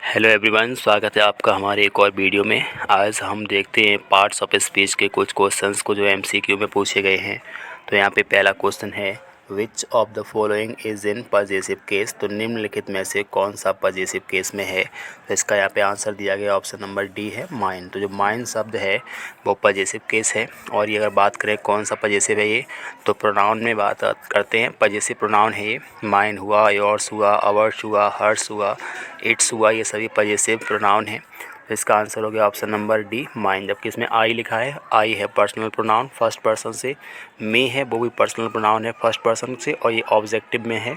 Hello everyone, स्वागत है आपका हमारे एक और वीडियो में। आज हम देखते हैं पार्ट्स ऑफ स्पीच के कुछ क्वेश्चंस को जो एमसीक्यू में पूछे गए हैं। तो यहाँ पे पहला क्वेश्चन है, which of the following is in possessive case. तो निम्नलिखित में से कौन सा पजेसिव केस में है। तो इसका यहाँ पे आंसर दिया गया ऑप्शन नंबर डी है, माइन। तो जो माइन शब्द है वो पजेसिव केस है। और ये अगर बात करें कौन सा पजेसिव है ये, तो प्रोनाउन में बात करते हैं। पजेसिव प्रोनाउन है ये। माइन हुआ, योर्स हुआ, अवर्स हुआ, हर्स हुआ, इट्स हुआ, ये सभी पजेसिव प्रोनाउन है। तो इसका आंसर हो गया ऑप्शन नंबर डी, माइन। जबकि इसमें आई लिखा है, आई है पर्सनल प्रोनाउन फर्स्ट पर्सन से, मे है वो भी पर्सनल प्रोनाउन है फर्स्ट पर्सन से, और ये ऑब्जेक्टिव में है।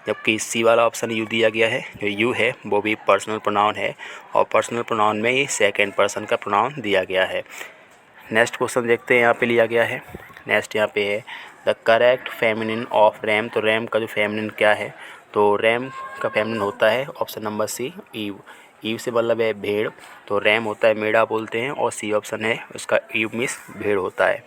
जबकि सी वाला ऑप्शन यू दिया गया है, जो यू है वो भी पर्सनल प्रोनाउन है, और पर्सनल प्रोनाउन में ये सेकेंड पर्सन का प्रोनाउन दिया गया है। नेक्स्ट क्वेश्चन देखते हैं, यहाँ पे लिया गया है। नेक्स्ट यहाँ पे है, the correct feminine of RAM. तो रैम का जो फेमिनिन क्या है, तो रैम का फेमिनिन होता है option number C, ewe. Ewe से मतलब है भेड़, तो रैम होता है मेढ़ा बोलते हैं, और सी ऑप्शन है उसका ईव मीन्स भेड़ होता है।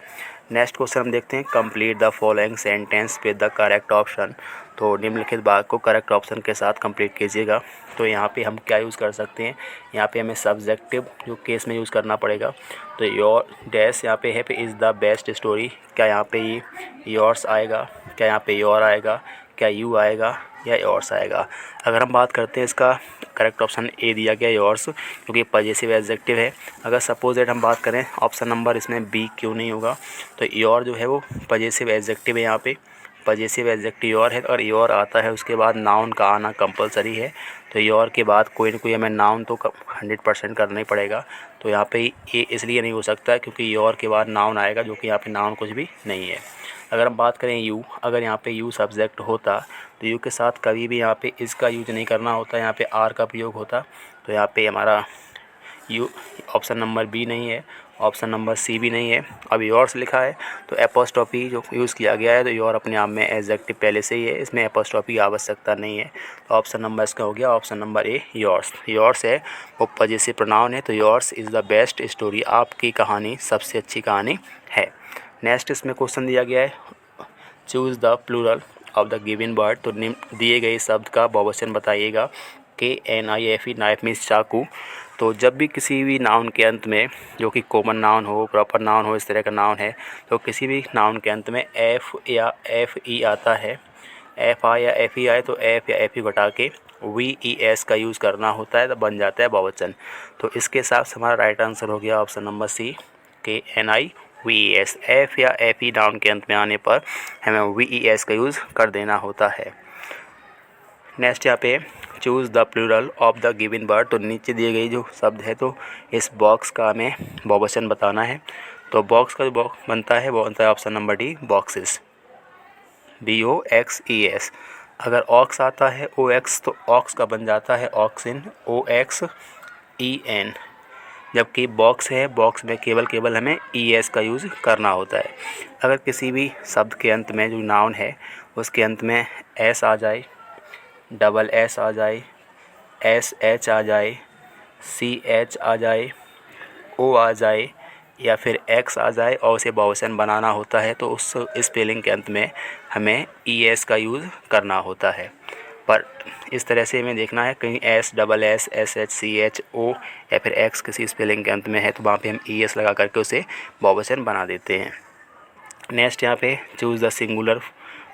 नेक्स्ट क्वेश्चन हम देखते हैं, complete the following sentence with the correct option. तो निम्नलिखित बात को करेक्ट ऑप्शन के साथ कंप्लीट कीजिएगा। तो यहाँ पे हम क्या यूज़ कर सकते हैं, यहाँ पे हमें सब्जेक्टिव जो केस में यूज़ करना पड़ेगा। तो योर डैश यहाँ पे है पे इज़ द बेस्ट स्टोरी। क्या यहाँ पे ये योर्स आएगा, क्या यहाँ पे योर आएगा, क्या यू आएगा, या योर्स आएगा। अगर हम बात करते हैं, इसका करेक्ट ऑप्शन ए दिया गया योर्स, क्योंकि पजेसिव एडजेक्टिव है। अगर सपोज दैट हम बात करें ऑप्शन नंबर इसमें बी क्यों नहीं होगा, तो योर जो है वो पजेसिव एडजेक्टिव है। यहाँ पे पजेसिव एडजेक्टिव योर है, और योर आता है उसके बाद नाउन का आना कंपलसरी है। तो योर के बाद कोई ना कोई हमें नाउन तो 100% करना ही पड़ेगा। तो यहाँ पे ये इसलिए नहीं हो सकता है क्योंकि योर के बाद नाउन आएगा, जो कि यहाँ पे नाउन कुछ भी नहीं है। अगर हम बात करें यू, अगर यहाँ पे यू सब्जेक्ट होता तो यू के साथ कभी भी यहाँ पे इसका यूज नहीं करना होता, यहाँ पे आर का प्रयोग होता। तो यहाँ पे हमारा यू ऑप्शन नंबर बी नहीं है, ऑप्शन नंबर सी भी नहीं है। अब योर्स लिखा है तो एपोस्ट्रॉफी जो यूज़ किया गया है, तो योर अपने आप में एडजेक्टिव पहले से ही है, इसमें एपोस्ट्रॉफी की आवश्यकता नहीं है। तो ऑप्शन नंबर इसका हो गया ऑप्शन नंबर ए, योर्स। योर्स है वो पजेसिव प्रोनाउन है, तो yours is the best story, आपकी कहानी सबसे अच्छी कहानी है। नेक्स्ट इसमें क्वेश्चन दिया गया है, choose the plural of the given word. तो दिए गए शब्द का बहुवचन बताइएगा। KNIFE, नाइफ मीन्स चाकू। तो जब भी किसी भी नाउन के अंत में, जो कि कॉमन नाउन हो, प्रॉपर नाउन हो, इस तरह का नाउन है, तो किसी भी नाउन के अंत में एफ या FE आता है, एफ आए या FE आए, तो एफ या FE घटा के VES का यूज़ करना होता है, तो बन जाता है बहुवचन। तो इसके हिसाब से हमारा राइट आंसर हो गया option number C, KNIVES। F या FE नाउन के अंत में आने पर हमें VES का यूज़ कर देना होता है। नेक्स्ट यहाँ पे choose the plural of the given word. तो नीचे दिए गई जो शब्द है, तो इस बॉक्स का हमें बहुवचन बताना है। तो बॉक्स का जो बॉक्स बनता है वो बनता है option number D, boxes, BOXES। अगर ऑक्स आता है OX, तो ऑक्स का बन जाता है ऑक्सिन, OXEN। जबकि बॉक्स है, बॉक्स में केवल हमें ES का यूज़ करना होता है। अगर किसी भी शब्द के अंत में जो नाउन है उसके अंत में S आ जाए, डबल S आ जाए, SH आ जाए, CH आ जाए, O आ जाए, या फिर X आ जाए और उसे बहुवचन बनाना होता है, तो उस स्पेलिंग के अंत में हमें ES का यूज़ करना होता है। पर इस तरह से हमें देखना है, कहीं S, double S, SH, CH, O या फिर X किसी स्पेलिंग के अंत में है, तो वहाँ पे हम ES लगा करके उसे बहुवचन बना देते हैं। नेक्स्ट यहाँ पे choose the singular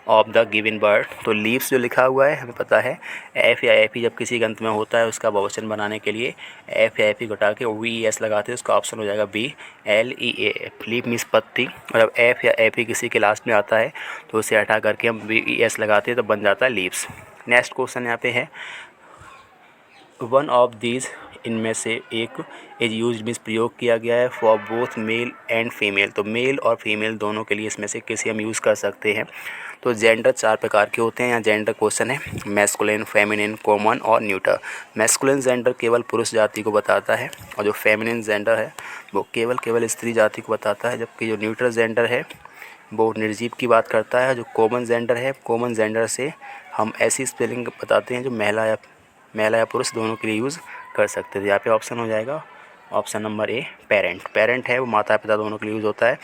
of the given word. तो लीव्स जो लिखा हुआ है, हमें पता है एफ या FE जब किसी के अंत में होता है, उसका बहुवचन बनाने के लिए एफ या FE घटा के VES लगाते हैं, उसका ऑप्शन हो जाएगा बी, LEAF। लीफ मीन्स पत्ती, और जब एफ या FE किसी के लास्ट में आता है तो उसे हटा करके हम VES लगाते हैं, तो बन जाता है लीव्स। नेक्स्ट क्वेश्चन यहाँ पे है, वन ऑफ दीज, इनमें से एक, इज यूज मीन्स प्रयोग किया गया है for both male and female. तो मेल और फीमेल दोनों के लिए इसमें से किसी हम यूज़ कर सकते हैं। तो जेंडर 4 प्रकार के होते हैं। यहाँ जेंडर क्वेश्चन है, मैस्कुलिन, फेमिनिन, कॉमन और न्यूटर। मैस्कुलिन जेंडर केवल पुरुष जाति को बताता है, और जो फेमिनिन जेंडर है वो केवल स्त्री जाति को बताता है। जबकि जो न्यूटर जेंडर है वो निर्जीव की बात करता है। जो कॉमन जेंडर है, कॉमन जेंडर से हम ऐसी स्पेलिंग बताते हैं जो महिला या पुरुष दोनों के लिए यूज़ कर सकते थे। यहाँ पे ऑप्शन हो जाएगा option number A, parent. Parent है वो माता पिता दोनों के लिए यूज़ होता है।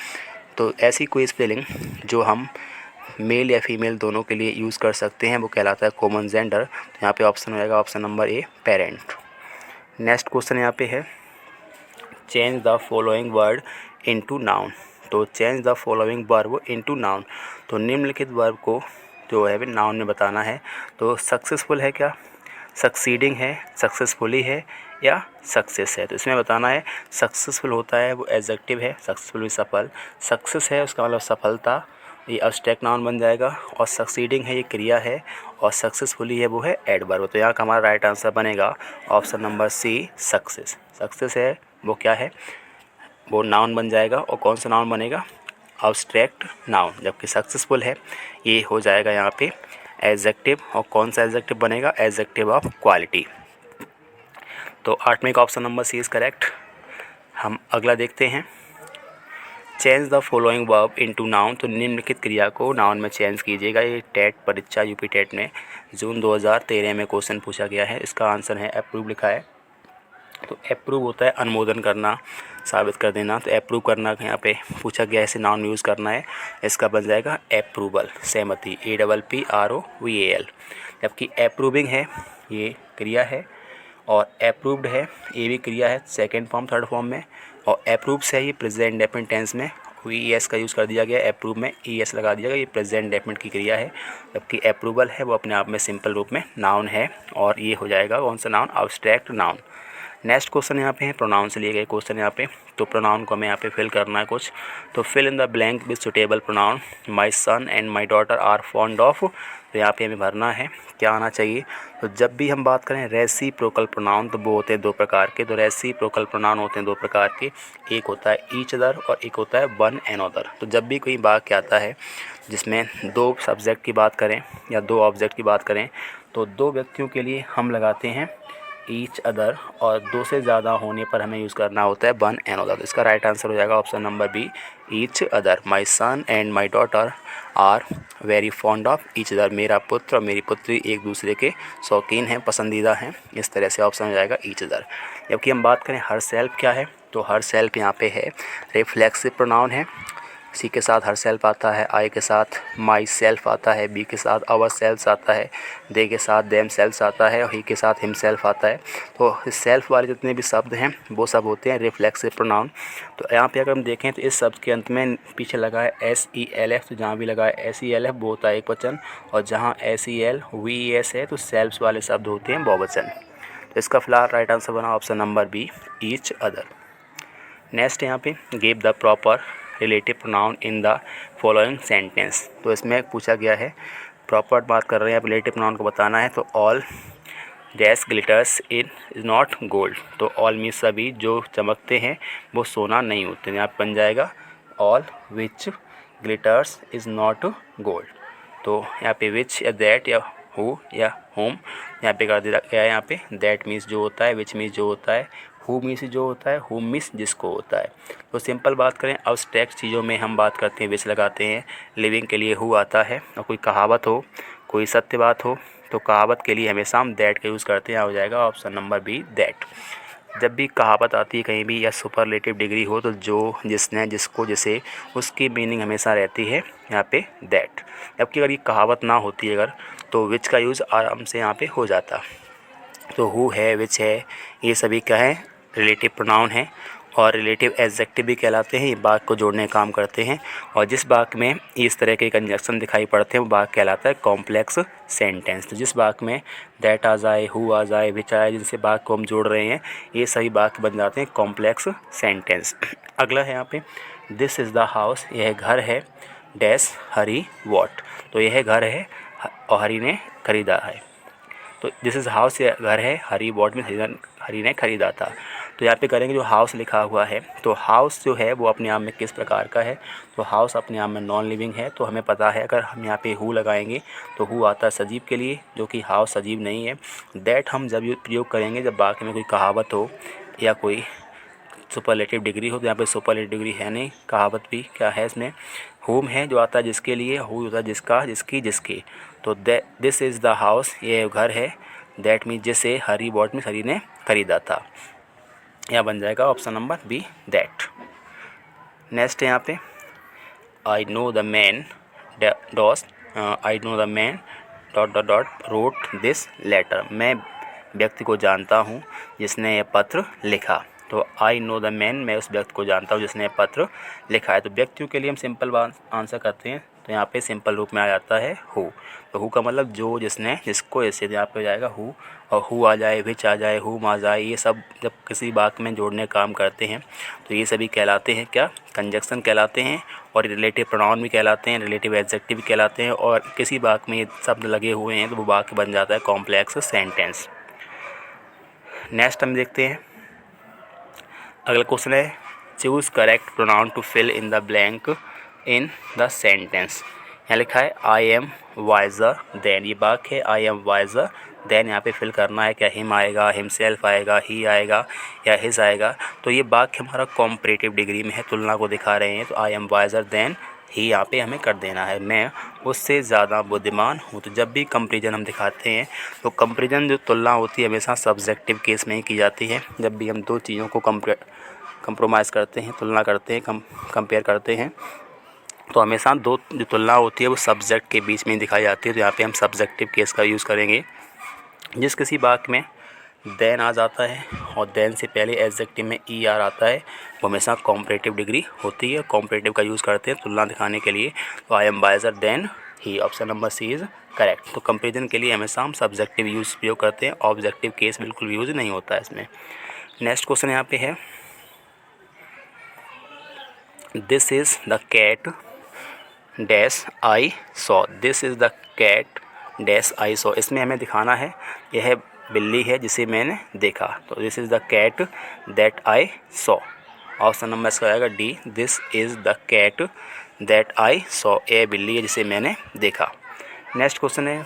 तो ऐसी कोई स्पेलिंग जो हम मेल या फीमेल दोनों के लिए यूज़ कर सकते हैं वो कहलाता है कॉमन जेंडर। तो यहाँ पे ऑप्शन हो जाएगा option number A, parent. Next question यहाँ पे है change the following word into noun. तो change the following verb into noun, तो निम्नलिखित वर्ब को जो है नाउन में बताना है। तो सक्सेसफुल है क्या, सक्सीडिंग है, सक्सेसफुली है या सक्सेस है। तो इसमें बताना है सक्सेसफुल होता है वो एडजेक्टिव है, सक्सेसफुल भी सफल, सक्सेस है उसका मतलब सफलता, ये एब्स्ट्रैक्ट नाउन बन जाएगा, और सक्सीडिंग है ये क्रिया है, और सक्सेसफुली है वो है एडवर्ब। तो यहाँ का हमारा राइट आंसर बनेगा option number C success. Success है वो क्या है, वो नाउन बन जाएगा, और कौन सा नाउन बनेगा, एब्स्ट्रैक्ट नाउन, जबकि सक्सेसफुल है ये हो जाएगा यहाँ पे एडजेक्टिव, और कौन सा एडजेक्टिव बनेगा, एडजेक्टिव ऑफ क्वालिटी। तो 8वें का option number C is correct. हम अगला देखते हैं change the following verb into noun. तो निम्नलिखित क्रिया को नाउन में चेंज कीजिएगा। ये टेट परीक्षा यूपी टेट में जून 2013 में क्वेश्चन पूछा गया है। इसका आंसर है अप्रूव लिखा है। तो अप्रूव होता है अनुमोदन करना, साबित कर देना। तो अप्रूव करना यहाँ पे पूछा गया है, ऐसे नाउन यूज़ करना है, इसका बन जाएगा अप्रूवल, सहमति, APPROVAL। जबकि अप्रूविंग है ये क्रिया है, और अप्रूव्ड है ये भी क्रिया है सेकंड फॉर्म थर्ड फॉर्म में, और अप्रूव्स है ये प्रेजेंट डेफिनेट टेंस में ES का यूज़ कर दिया गया, अप्रूव में ES लगा दिया गया, ये प्रेजेंट डेफिनेट की क्रिया है। जबकि अप्रूवल है वो अपने आप में सिंपल रूप में नाउन है, और ये हो जाएगा कौन सा noun, abstract noun. Next question यहाँ पे है प्रोनाउन से लिए गए क्वेश्चन यहाँ पे। तो प्रोनाउन को हमें यहाँ पे फिल करना है कुछ। तो fill in the blank with suitable pronoun, my son and my daughter are fond of. तो यहाँ पे हमें भरना है क्या आना चाहिए। तो जब भी हम बात करें रेसिप्रोकल प्रोनाउन, तो वो होते हैं दो प्रकार के। तो रेसिप्रोकल प्रोनाउन होते हैं दो प्रकार के, एक होता है ईच अदर और एक होता है वन एंड अदर। तो जब भी कोई वाक्य आता है जिसमें दो सब्जेक्ट की बात करें या दो ऑब्जेक्ट की बात करें, तो दो व्यक्तियों के लिए हम लगाते हैं ईच अदर, और दो से ज़्यादा होने पर हमें यूज़ करना होता है वन एंड अदर। तो इसका राइट आंसर हो जाएगा option number B, each other. My son and my daughter are very fond of each other. मेरा पुत्र और मेरी पुत्री एक दूसरे के शौकीन हैं, पसंदीदा हैं। इस तरह से ऑप्शन हो जाएगा ईच अदर। जबकि हम बात करें हर सेल्फ क्या है, तो हर सेल्फ यहाँ पे है रिफ्लेक्सिव प्रोनाउन है। सी के साथ हर सेल्फ आता है, आई के साथ माई सेल्फ आता है, बी के साथ आवर सेल्फ आता है, दे के साथ देम सेल्फ आता है, और ही के साथ हिम सेल्फ आता है। तो सेल्फ वाले जितने भी शब्द हैं वो सब होते हैं रिफ्लेक्सिव प्रोनाउन। तो यहाँ पे अगर हम देखें तो इस शब्द के अंत में पीछे लगा है SELF, तो जहाँ भी लगा है SELF वो होता है एक वचन, और जहाँ SELVES है तो सेल्फ्स वाले शब्द होते हैं बहुवचन। तो इसका फिलहाल राइट आंसर बना option number B, each other. Next यहाँ पे give the proper relative pronoun in the following sentence. तो इसमें पूछा गया है प्रॉपर बात कर रहे हैं, रिलेटिव प्रोनाउन को बताना है। तो all dash glitters in is not gold. तो ऑल मीन्स सभी जो चमकते हैं वो सोना नहीं होते। यहाँ पर बन जाएगा all which glitters is not gold. तो यहाँ पे विच या दैट या हु या होम यहाँ पे कर दिया गया है। यहाँ पे दैट मीन्स जो होता है, विच मीन्स जो होता है, हु मीन्स जो होता है, होम मीन्स जिसको होता है। तो सिंपल बात करें अब्स्ट्रैक्ट चीज़ों में हम बात करते हैं विच लगाते हैं, लिविंग के लिए हु आता है, और कोई कहावत हो, कोई सत्य बात हो, तो कहावत के लिए हमेशा हम दैट का यूज़ करते हैं। यहाँ हो जाएगा ऑप्शन नंबर बी, दैट। जब भी कहावत आती है कहीं भी या सुपरलेटिव डिग्री हो, तो जो, जिसने, जिसको, जिसे, उसकी मीनिंग हमेशा रहती है यहाँ पे दैट। जबकि अगर ये कहावत ना होती अगर, तो विच का यूज़ आराम से यहाँ पे हो जाता। तो हु है, विच है, ये सभी क्या है, रिलेटिव प्रोनाउन है, और रिलेटिव एडजेक्टिव भी कहलाते हैं। ये वाक्य को जोड़ने का काम करते हैं, और जिस वाक्य में इस तरह के कंजक्शन दिखाई पड़ते हैं वो वाक्य कहलाता है कॉम्प्लेक्स सेंटेंस। तो जिस वाक्य में दैट आ जाए, हु आ जाए, विच आए, जिनसे वाक्य को हम जोड़ रहे हैं, ये सभी वाक्य बन जाते हैं कॉम्प्लेक्स सेंटेंस। अगला है यहाँ पे दिस इज़ द हाउस, यह घर है, डैश हरी वॉट। तो यह घर है और हरी ने खरीदा है। तो दिस इज़ हाउस, ये घर है, हरी वॉट में हरी ने खरीदा था। तो यहाँ पे करेंगे जो हाउस लिखा हुआ है, तो हाउस जो है वो अपने आप में किस प्रकार का है, तो हाउस अपने आप में नॉन लिविंग है। तो हमें पता है अगर हम यहाँ पे हु लगाएंगे तो हु आता है सजीव के लिए, जो कि हाउस सजीव नहीं है। दैट हम जब प्रयोग करेंगे जब वाक्य में कोई कहावत हो या कोई सुपरलेटिव डिग्री हो। तो यहाँ पे सुपरलेटिव डिग्री है नहीं, कहावत भी क्या है इसमें, होम है जो आता है जिसके लिए, हु होता है जिसका, जिसकी, जिसके। तो दिस इज़ द हाउस, ये घर है, दैट मीन्स जिसे, हरी वॉट मीन्स हरी ने खरीदा था। यहाँ बन जाएगा option number B, that. Next यहाँ पे I know the man dash, I know the man dot dot dot wrote this letter. मैं व्यक्ति को जानता हूँ जिसने यह पत्र लिखा। तो आई नो द मैन, मैं उस व्यक्ति को जानता हूँ जिसने पत्र लिखा है। तो व्यक्तियों के लिए हम सिंपल आंसर करते हैं, तो यहाँ पे सिंपल रूप में आ जाता है हु। तो हु का मतलब जो, जिसने, जिसको, ऐसे यहाँ पे हो जाएगा हु, और हु आ जाए, विच आ जाए, हु आ जाए, ये सब जब किसी वाक्य में जोड़ने का काम करते हैं तो ये सभी कहलाते हैं क्या, कंजक्शन कहलाते हैं। और रिलेटिव प्रोनाउन भी कहलाते हैं, रिलेटिव एडजेक्टिव भी कहलाते हैं। और किसी वाक्य में ये शब्द लगे हुए हैं तो वो वाक्य बन जाता है कॉम्प्लेक्स सेंटेंस। नेक्स्ट हम देखते हैं, अगला क्वेश्चन है choose correct pronoun to fill in the blank in the sentence. यहाँ लिखा है आई एम वाइजर देन, ये वाक्य है आई एम वाइजर देन, यहाँ पे फिल करना है क्या हिम आएगा, हिमसेल्फ आएगा, ही आएगा या हिज आएगा। तो ये वाक्य हमारा कॉम्परेटिव डिग्री में है, तुलना को दिखा रहे हैं। तो I am wiser than he यहाँ पे हमें कर देना है, मैं उससे ज़्यादा बुद्धिमान हूँ। तो जब भी कंपेरिजन हम दिखाते हैं तो कंपेरिजन जो तुलना होती है हमेशा सब्जेक्टिव केस में ही की जाती है। जब भी हम दो चीज़ों को कंप्रोमाइज़ करते हैं, तुलना करते हैं, कंपेयर करते हैं, तो हमेशा दो जो तुलना होती है वो सब्जेक्ट के बीच में ही दिखाई जाती है। तो यहाँ पे हम सब्जेक्टिव केस का यूज़ करेंगे। जिस किसी वाक्य में देन आ जाता है और देन से पहले एडजेक्टिव में ई आर आता है वो हमेशा कॉम्परेटिव डिग्री होती है। कॉम्परेटिव का यूज़ करते हैं तुलना दिखाने के लिए। तो I am wiser than he, option number C is correct. तो कंपेरिजन के लिए हमेशा हम सब्जेक्टिव यूज़ उपयोग करते हैं, ऑब्जेक्टिव केस बिल्कुल यूज़ नहीं होता है इसमें। नेक्स्ट क्वेश्चन यहाँ पे है this is the cat dash I saw, this is the cat dash I saw. इसमें हमें दिखाना है यह बिल्ली है जिसे मैंने देखा। तो this is the cat that I saw, option number इसका आएगा D, this is the cat that I saw, ये बिल्ली है जिसे मैंने देखा। नेक्स्ट क्वेश्चन है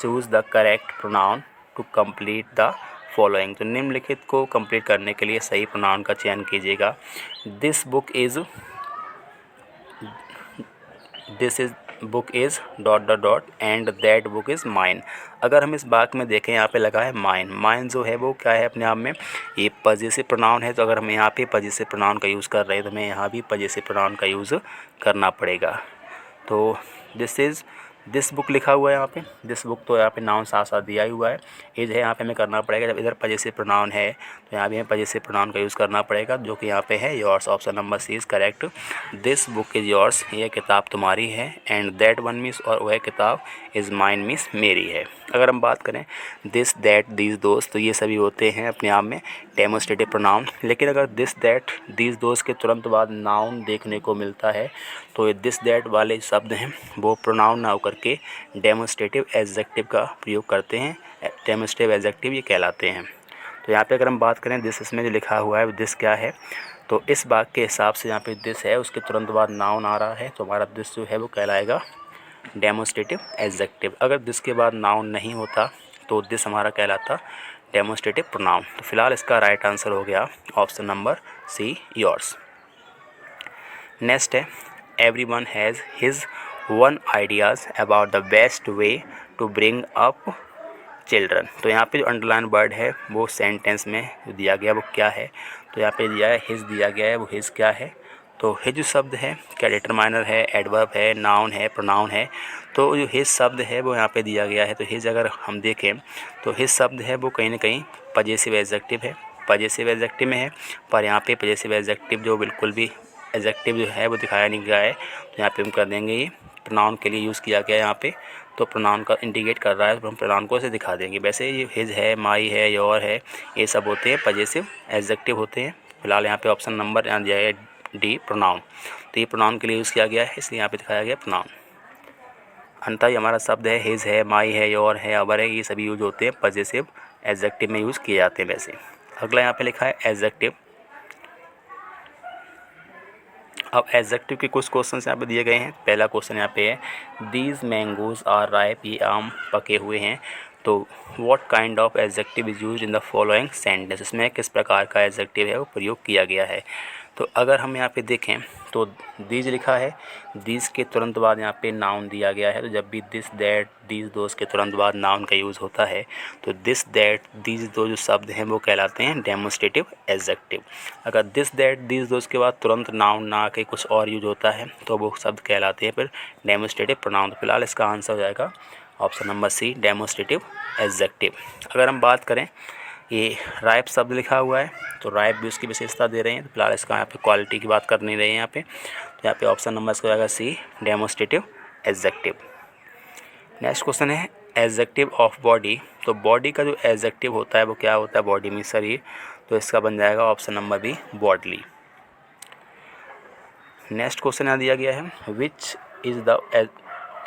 choose the correct pronoun to complete the following. तो निम्नलिखित को कंप्लीट करने के लिए सही प्रोनाउन का चयन कीजिएगा। This book is book is dot dot dot and that book is mine. अगर हम इस वाक्य में देखें यहाँ पे लगा है माइन, माइन जो है वो क्या है अपने आप में ये पजेसिव प्रोनाउन है। तो अगर हम यहाँ पे पजेसिव प्रोनाउन का यूज़ कर रहे हैं तो हमें यहाँ भी पजेसिव प्रोनाउन का यूज़ करना पड़ेगा। तो दिस बुक लिखा हुआ है यहाँ पे, दिस बुक तो यहाँ पे नाउन साथ साथ दिया ही हुआ है। इज है यहाँ पे हमें करना पड़ेगा, जब इधर पजेसिव प्रोनाउन है तो यहाँ भी हमें पजेसिव प्रोनाउन का यूज़ करना पड़ेगा जो कि यहाँ पे है yours, option number C is correct. This book is yours, यह किताब तुम्हारी है। एंड दैट वन मीन्स, और वह किताब इज़ माइन मीन्स मेरी है। अगर हम बात करें दिस दैट दीज दोस्त, तो ये सभी होते हैं अपने आप में डेमोस्ट्रेटिव प्रोनाउन। लेकिन अगर दिस दैट दीज दोस्त के तुरंत बाद नाउन देखने को मिलता है तो ये दिस दैट वाले शब्द हैं वो प्रोनाउन ना होकर के डेमोस्ट्रेटिव एडजेक्टिव का प्रयोग करते हैं। डेमोस्ट्रेटिव एडजेक्टिव ये कहलाते हैं। तो यहाँ पे अगर हम बात करें दिस, इसमें जो लिखा हुआ है दिस क्या है, तो इस वाक्य के हिसाब से यहाँ पे दिस है, उसके तुरंत बाद नाउन आ रहा है तो हमारा दिस जो है वो कहलाएगा डेमोस्ट्रेटिव एडजेक्टिव। अगर दिस के बाद नाउन नहीं होता तो दिस हमारा कहलाता डेमोस्ट्रेटिव प्रोनाउन। तो फिलहाल इसका राइट आंसर हो गया option number C yours. Next है everyone has his own ideas about the best way to bring up children. तो यहाँ पे जो अंडरलाइन वर्ड है वो सेंटेंस में जो दिया गया वो क्या है, तो यहाँ पे दिया है हिज दिया गया है, वो हिज क्या है, तो हिज शब्द है क्या डिटरमाइनर है, एडवर्ब है, नाउन है, प्रोनाउन है। तो जो हिज शब्द है वो यहाँ पे दिया गया है। तो हिज अगर हम देखें तो हिज शब्द है वो कहीं ना कहीं पजेसिव एडजेक्टिव है, पजेसिव एडजेक्टिव में है। पर यहाँ पे पजेसिव एडजेक्टिव जो बिल्कुल भी एडजेक्टिव जो है वो दिखाया नहीं गया है, तो यहाँ पे हम कर देंगे ये प्रोनाउन के लिए यूज़ किया गया है यहाँ पे। तो प्रोनाउन का इंडिकेट कर रहा है तो हम प्रोनाउन को ऐसे दिखा देंगे। वैसे ये हिज है, माई है, योर है, ये सब होते हैं पजेसिव एडजेक्टिव होते हैं। फिलहाल यहाँ पे ऑप्शन नंबर यहाँ दिया है डी प्रोनाउन, तो ये प्रोनाउन के लिए यूज़ किया गया है इसलिए यहाँ पे दिखाया गया प्रोनाउन। अंततः ये हमारा शब्द है हिज है, माई है, योर है, अवर है, ये सभी यूज होते हैं पजेसिव एडजेक्टिव में यूज़ किए जाते हैं वैसे। अगला यहाँ पे लिखा है एडजेक्टिव। अब एडजेक्टिव के कुछ क्वेश्चन यहाँ पे दिए गए हैं। पहला क्वेश्चन यहाँ पे है दीज मैंगोज आर राइप, ये आम पके हुए हैं। तो what kind of adjective is used in the following sentence, इसमें किस प्रकार का एडजेक्टिव है वो प्रयोग किया गया है। तो अगर हम यहाँ पे देखें तो दीज लिखा है, दीज के तुरंत बाद यहाँ पे नाउन दिया गया है। तो जब भी दिस दैट दीज दोस्त के तुरंत बाद नाउन का यूज़ होता है तो दिस दैट दीज दो जो शब्द हैं वो कहलाते हैं डेमोस्ट्रेटिव एडजेक्टिव। अगर दिस दैट दीज दोस्त के बाद तुरंत नाउन ना आके कुछ और यूज होता है तो वो शब्द कहलाते हैं फिर डेमोस्ट्रेटिव प्रोनाउन। फिलहाल इसका आंसर हो जाएगा option number C demonstrative adjective. अगर हम बात करें, ये राइप शब्द लिखा हुआ है तो राइप भी उसकी विशेषता दे रहे हैं, तो फिलहाल इसका यहाँ पे क्वालिटी की बात कर नहीं रहे हैं यहाँ पे, तो यहाँ पे ऑप्शन नंबर इसका हो जाएगा सी डेमोस्ट्रेटिव एडजेक्टिव। नेक्स्ट क्वेश्चन है एडजेक्टिव ऑफ बॉडी। तो बॉडी का जो एडजेक्टिव होता है वो क्या होता है, बॉडी में शरीर, तो इसका बन जाएगा option number B bodily. Next question यहाँ दिया गया है which is the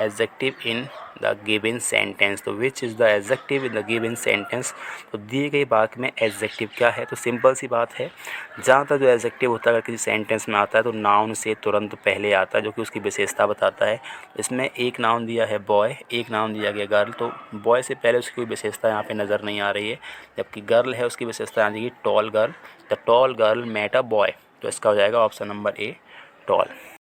adjective in the given sentence. तो which is the adjective in the given sentence, तो दिए गए वाक्य में एडजेक्टिव क्या है। तो सिंपल सी बात है, जहाँ तक जो एडजेक्टिव होता है अगर किसी सेंटेंस में आता है तो नाउन से तुरंत पहले आता है, जो कि उसकी विशेषता बताता है। इसमें एक नाउन दिया है बॉय, एक नाउन दिया गया गर्ल, तो बॉय से पहले उसकी कोई विशेषता यहाँ पे नज़र नहीं आ रही है, जबकि गर्ल है उसकी विशेषता आ जाएगी tall girl. The tall girl met a boy, तो इसका हो जाएगा ऑप्शन नंबर ए टॉल।